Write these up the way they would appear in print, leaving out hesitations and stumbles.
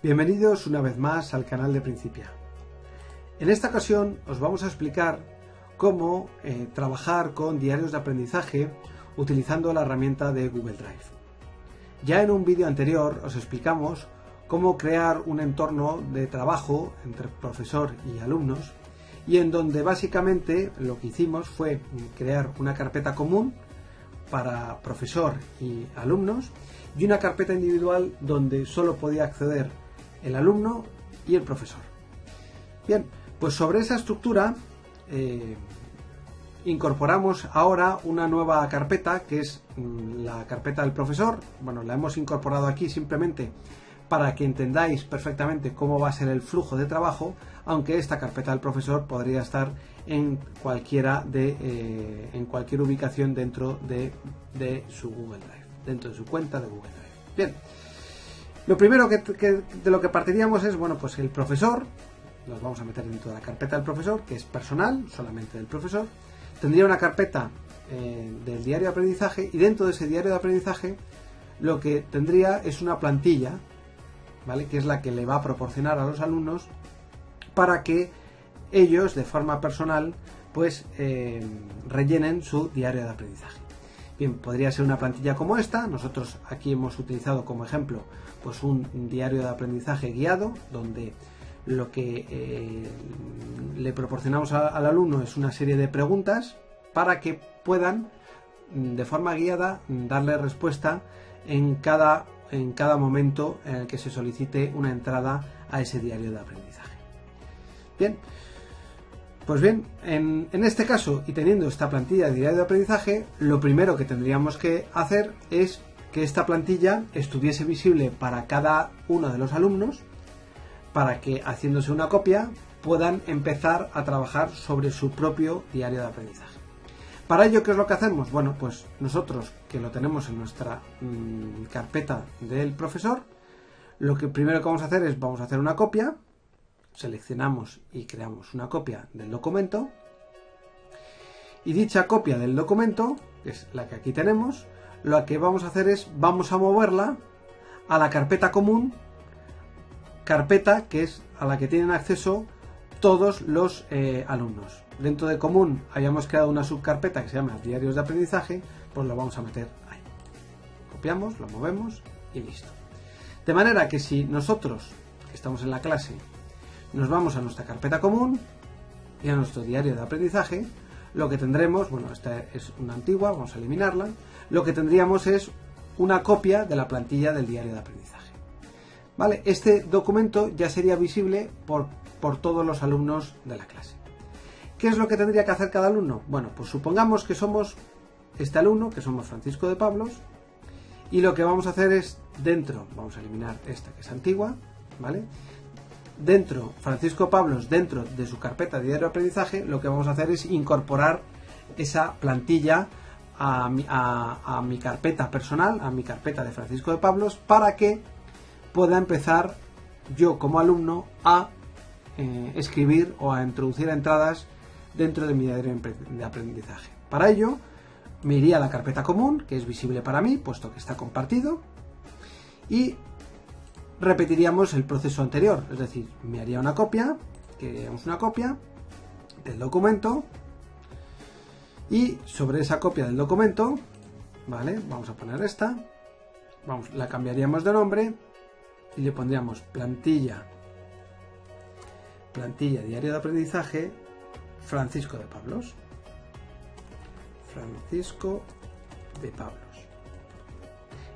Bienvenidos una vez más al canal de Principia. En esta ocasión os vamos a explicar cómo trabajar con diarios de aprendizaje utilizando la herramienta de Google Drive. Ya en un vídeo anterior os explicamos cómo crear un entorno de trabajo entre profesor y alumnos y en donde básicamente lo que hicimos fue crear una carpeta común para profesor y alumnos y una carpeta individual donde solo podía acceder el alumno y el profesor. Bien, pues sobre esa estructura incorporamos ahora una nueva carpeta que es la carpeta del profesor. Bueno, la hemos incorporado aquí simplemente para que entendáis perfectamente cómo va a ser el flujo de trabajo, aunque esta carpeta del profesor podría estar en cualquiera en cualquier ubicación dentro de su Google Drive, dentro de su cuenta de Google Drive. Bien, lo primero de lo que partiríamos es, bueno, pues el profesor, nos vamos a meter dentro de la carpeta del profesor, que es personal, solamente del profesor, tendría una carpeta del diario de aprendizaje y dentro de ese diario de aprendizaje lo que tendría es una plantilla, ¿vale?, que es la que le va a proporcionar a los alumnos para que ellos de forma personal pues rellenen su diario de aprendizaje. Bien, podría ser una plantilla como esta. Nosotros aquí hemos utilizado como ejemplo pues un diario de aprendizaje guiado donde lo que le proporcionamos al alumno es una serie de preguntas para que puedan de forma guiada darle respuesta en cada momento en el que se solicite una entrada a ese diario de aprendizaje. Bien, pues bien, en este caso y teniendo esta plantilla de diario de aprendizaje, lo primero que tendríamos que hacer es que esta plantilla estuviese visible para cada uno de los alumnos para que, haciéndose una copia, puedan empezar a trabajar sobre su propio diario de aprendizaje. Para ello, ¿qué es lo que hacemos? Bueno, pues nosotros, que lo tenemos en nuestra carpeta del profesor, lo que primero que vamos a hacer es vamos a hacer una copia. Seleccionamos y creamos una copia del documento y dicha copia del documento, que es la que aquí tenemos, lo que vamos a hacer es vamos a moverla a la carpeta común, carpeta que es a la que tienen acceso todos los alumnos. Dentro de común habíamos creado una subcarpeta que se llama diarios de aprendizaje, pues lo vamos a meter ahí. Copiamos, lo movemos y listo. De manera que si nosotros, que estamos en la clase, nos vamos a nuestra carpeta común y a nuestro diario de aprendizaje, lo que tendremos, bueno, esta es una antigua, vamos a eliminarla, lo que tendríamos es una copia de la plantilla del diario de aprendizaje. ¿Vale? Este documento ya sería visible por todos los alumnos de la clase. ¿Qué es lo que tendría que hacer cada alumno? Bueno, pues supongamos que somos este alumno, que somos Francisco de Pablos, y lo que vamos a hacer es dentro, vamos a eliminar esta que es antigua, ¿vale? Dentro, Francisco Pablos, dentro de su carpeta de diario de aprendizaje, lo que vamos a hacer es incorporar esa plantilla a mi carpeta personal, a mi carpeta de Francisco de Pablos, para que pueda empezar yo como alumno a escribir o a introducir entradas dentro de mi diario de aprendizaje. Para ello, me iría a la carpeta común, que es visible para mí, puesto que está compartido, y repetiríamos el proceso anterior, es decir, me haría una copia, crearíamos una copia del documento y sobre esa copia del documento, vale, vamos a poner esta, la cambiaríamos de nombre y le pondríamos plantilla diario de aprendizaje Francisco de Pablos. Francisco de Pablos.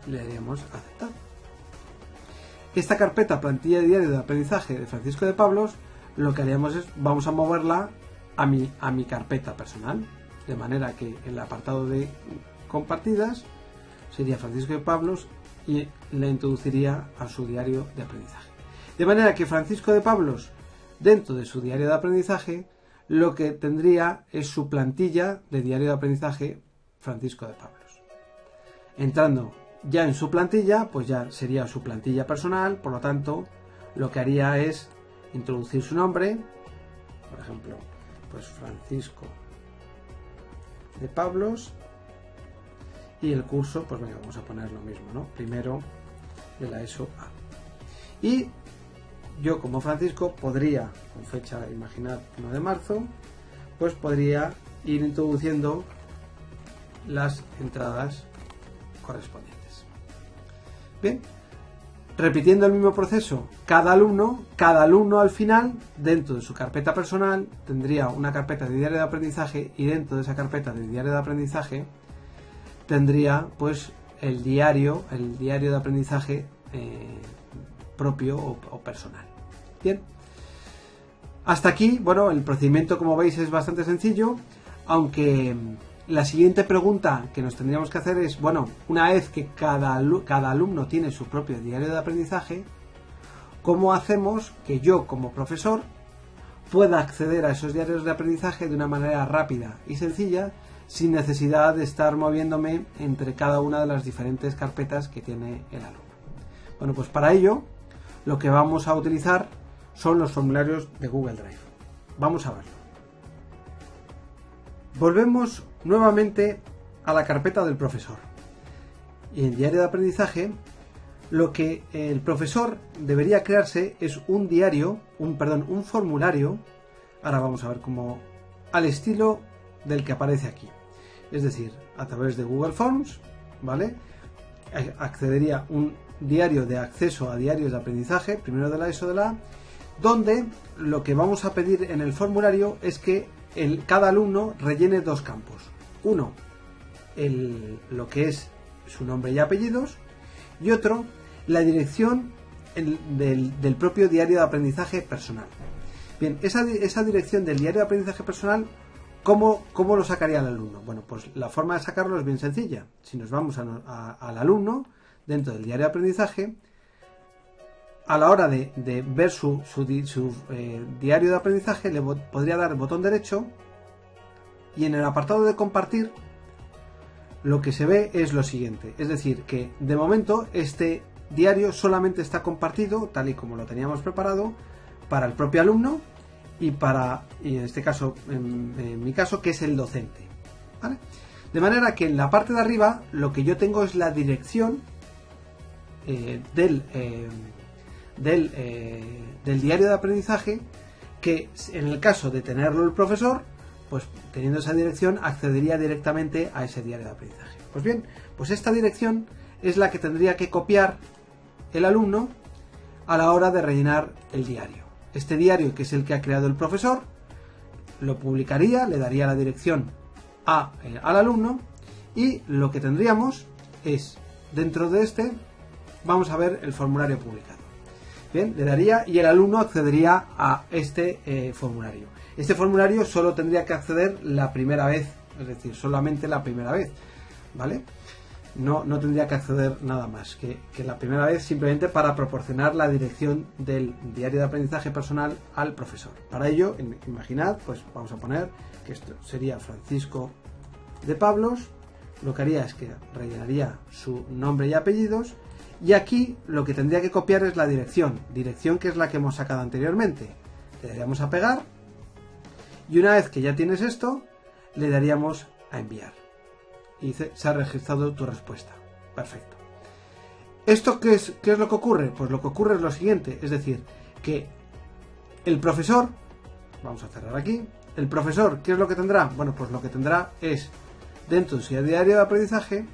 Y le daríamos aceptar. Esta carpeta plantilla de diario de aprendizaje de Francisco de Pablos, lo que haríamos es vamos a moverla a mi carpeta personal, de manera que el apartado de compartidas sería Francisco de Pablos y le introduciría a su diario de aprendizaje. De manera que Francisco de Pablos, dentro de su diario de aprendizaje, lo que tendría es su plantilla de diario de aprendizaje Francisco de Pablos. Entrando ya en su plantilla, pues ya sería su plantilla personal, por lo tanto, lo que haría es introducir su nombre, por ejemplo, pues Francisco de Pablos, y el curso, pues venga, vamos a poner lo mismo, ¿no? Primero de la ESO A. Y yo como Francisco podría, con fecha, imaginad, 1 de marzo, pues podría ir introduciendo las entradas correspondientes. Bien, repitiendo el mismo proceso, cada alumno al final, dentro de su carpeta personal, tendría una carpeta de diario de aprendizaje, y dentro de esa carpeta de diario de aprendizaje tendría pues el diario de aprendizaje propio o personal. Bien, hasta aquí, bueno, el procedimiento, como veis, es bastante sencillo, aunque la siguiente pregunta que nos tendríamos que hacer es, bueno, una vez que cada alumno tiene su propio diario de aprendizaje, ¿cómo hacemos que yo como profesor pueda acceder a esos diarios de aprendizaje de una manera rápida y sencilla, sin necesidad de estar moviéndome entre cada una de las diferentes carpetas que tiene el alumno? Bueno, pues para ello lo que vamos a utilizar son los formularios de Google Drive. Vamos a verlo. Volvemos nuevamente a la carpeta del profesor. Y en diario de aprendizaje, lo que el profesor debería crearse es un formulario. Ahora vamos a ver cómo, al estilo del que aparece aquí. Es decir, a través de Google Forms, ¿vale? Accedería un diario de acceso a diarios de aprendizaje, primero de la ESO de la A, donde lo que vamos a pedir en el formulario es que cada alumno rellene dos campos. Uno, lo que es su nombre y apellidos, y otro, la dirección del propio diario de aprendizaje personal. Bien, esa dirección del diario de aprendizaje personal, ¿cómo lo sacaría el alumno? Bueno, pues la forma de sacarlo es bien sencilla. Si nos vamos al alumno, dentro del diario de aprendizaje, a la hora de ver su diario de aprendizaje, le podría dar el botón derecho, y en el apartado de compartir lo que se ve es lo siguiente. Es decir, que de momento este diario solamente está compartido, tal y como lo teníamos preparado, para el propio alumno y en este caso, en mi caso, que es el docente, ¿vale? De manera que en la parte de arriba lo que yo tengo es la dirección del diario de aprendizaje, que en el caso de tenerlo el profesor, pues teniendo esa dirección accedería directamente a ese diario de aprendizaje. Pues bien, pues esta dirección es la que tendría que copiar el alumno a la hora de rellenar el diario. Este diario, que es el que ha creado el profesor, lo publicaría, le daría la dirección al alumno, y lo que tendríamos es, dentro de este, vamos a ver el formulario publicado. Bien, le daría y el alumno accedería a este formulario. Este formulario solo tendría que acceder la primera vez, es decir, solamente la primera vez, ¿vale? No tendría que acceder nada más que la primera vez, simplemente para proporcionar la dirección del diario de aprendizaje personal al profesor. Para ello, imaginad, pues vamos a poner que esto sería Francisco de Pablos. Lo que haría es que rellenaría su nombre y apellidos, y aquí lo que tendría que copiar es la dirección que es la que hemos sacado anteriormente. Le daríamos a pegar, y una vez que ya tienes esto, le daríamos a enviar. Y dice, se ha registrado tu respuesta. Perfecto. ¿Esto qué es lo que ocurre? Pues lo que ocurre es lo siguiente, es decir, que el profesor, vamos a cerrar aquí, el profesor, ¿qué es lo que tendrá? Bueno, pues lo que tendrá es, dentro de su diario de aprendizaje,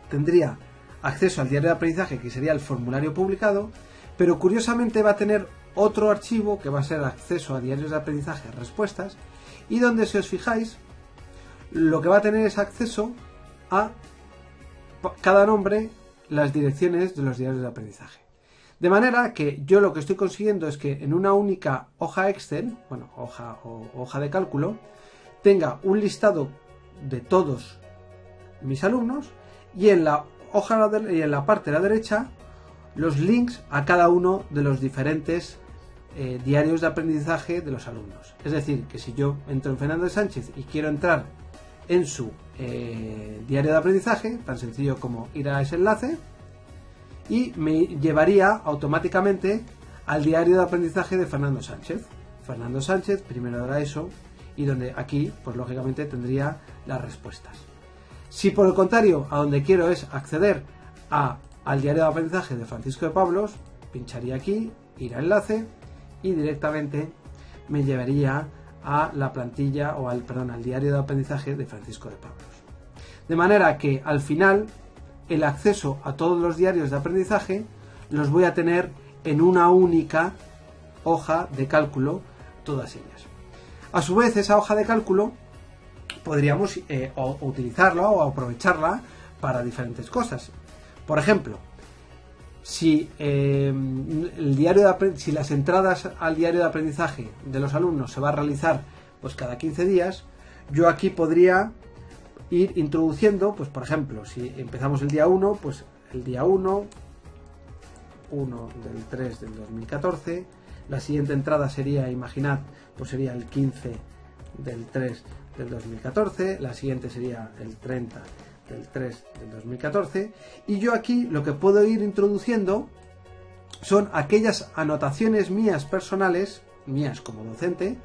tendría acceso al diario de aprendizaje, que sería el formulario publicado, pero curiosamente va a tener otro archivo que va a ser acceso a diarios de aprendizaje, respuestas, y donde, si os fijáis, lo que va a tener es acceso a cada nombre, las direcciones de los diarios de aprendizaje. De manera que yo lo que estoy consiguiendo es que en una única hoja Excel, bueno, hoja de cálculo, tenga un listado de todos mis alumnos, y en la y en la parte de la derecha los links a cada uno de los diferentes diarios de aprendizaje de los alumnos. Es decir, que si yo entro en Fernando Sánchez y quiero entrar en su diario de aprendizaje, tan sencillo como ir a ese enlace, y me llevaría automáticamente al diario de aprendizaje de Fernando Sánchez. Fernando Sánchez, primero de la ESO, y donde aquí, pues lógicamente tendría las respuestas. Si por el contrario, a donde quiero es acceder al diario de aprendizaje de Francisco de Pablos, pincharía aquí, ir al enlace y directamente me llevaría a la plantilla o al diario de aprendizaje de Francisco de Pablos. De manera que al final el acceso a todos los diarios de aprendizaje los voy a tener en una única hoja de cálculo, todas ellas. A su vez, esa hoja de cálculo podríamos utilizarla o aprovecharla para diferentes cosas. Por ejemplo, si si las entradas al diario de aprendizaje de los alumnos se va a realizar pues cada 15 días, yo aquí podría ir introduciendo, pues por ejemplo, si empezamos el día 1, pues el día 1 del 3 del 2014, la siguiente entrada sería, imaginad, pues sería el 15 del 3 del 2014, la siguiente sería el 30 del 3 del 2014, y yo aquí lo que puedo ir introduciendo son aquellas anotaciones mías personales, mías como docente,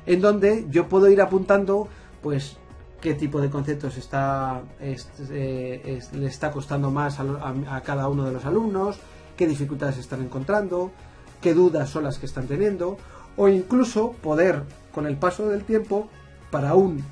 en donde yo puedo ir apuntando pues qué tipo de conceptos le está costando más a cada uno de los alumnos, qué dificultades están encontrando, qué dudas son las que están teniendo, o incluso poder, con el paso del tiempo, para un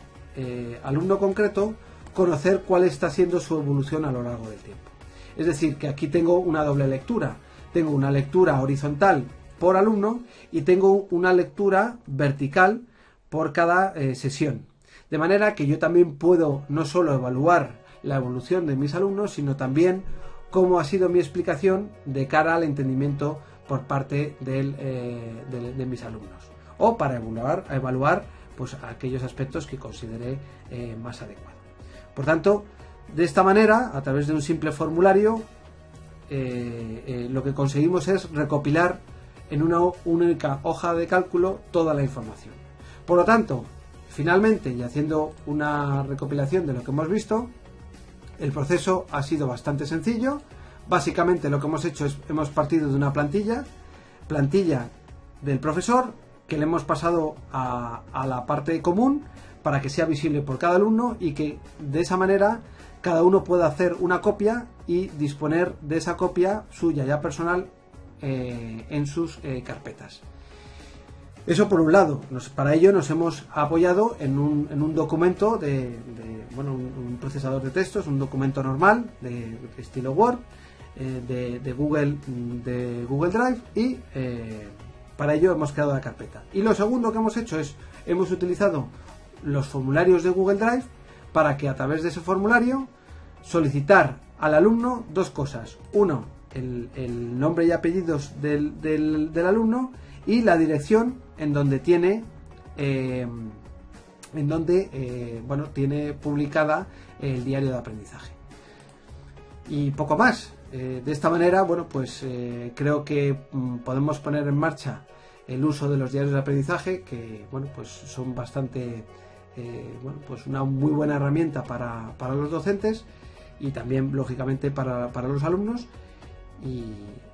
alumno concreto, conocer cuál está siendo su evolución a lo largo del tiempo. Es decir, que aquí tengo una doble lectura. Tengo una lectura horizontal por alumno y tengo una lectura vertical por cada sesión. De manera que yo también puedo no solo evaluar la evolución de mis alumnos, sino también cómo ha sido mi explicación de cara al entendimiento por parte de mis alumnos. O para evaluar pues, aquellos aspectos que considere más adecuados. Por tanto, de esta manera, a través de un simple formulario, lo que conseguimos es recopilar en una única hoja de cálculo toda la información. Por lo tanto, finalmente, y haciendo una recopilación de lo que hemos visto, el proceso ha sido bastante sencillo. Básicamente lo que hemos hecho es, hemos partido de una plantilla del profesor, que le hemos pasado a la parte común para que sea visible por cada alumno y que de esa manera cada uno pueda hacer una copia y disponer de esa copia suya ya personal en sus carpetas. Eso por un lado. Para ello nos hemos apoyado en un documento un procesador de textos, un documento normal de estilo Word, de Google Drive, y para ello hemos creado la carpeta. Y lo segundo que hemos hecho es, hemos utilizado los formularios de Google Drive para que a través de ese formulario solicitar al alumno dos cosas. Uno, el nombre y apellidos del alumno y la dirección en donde tiene tiene publicada el diario de aprendizaje. Y poco más. De esta manera, creo que podemos poner en marcha el uso de los diarios de aprendizaje, que son bastante una muy buena herramienta para los docentes y también lógicamente para los alumnos. Y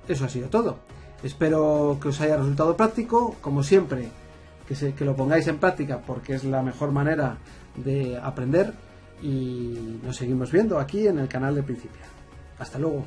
eso ha sido todo. Espero que os haya resultado práctico. Como siempre, que lo pongáis en práctica, porque es la mejor manera de aprender, y nos seguimos viendo aquí en el canal de Principia. Hasta luego.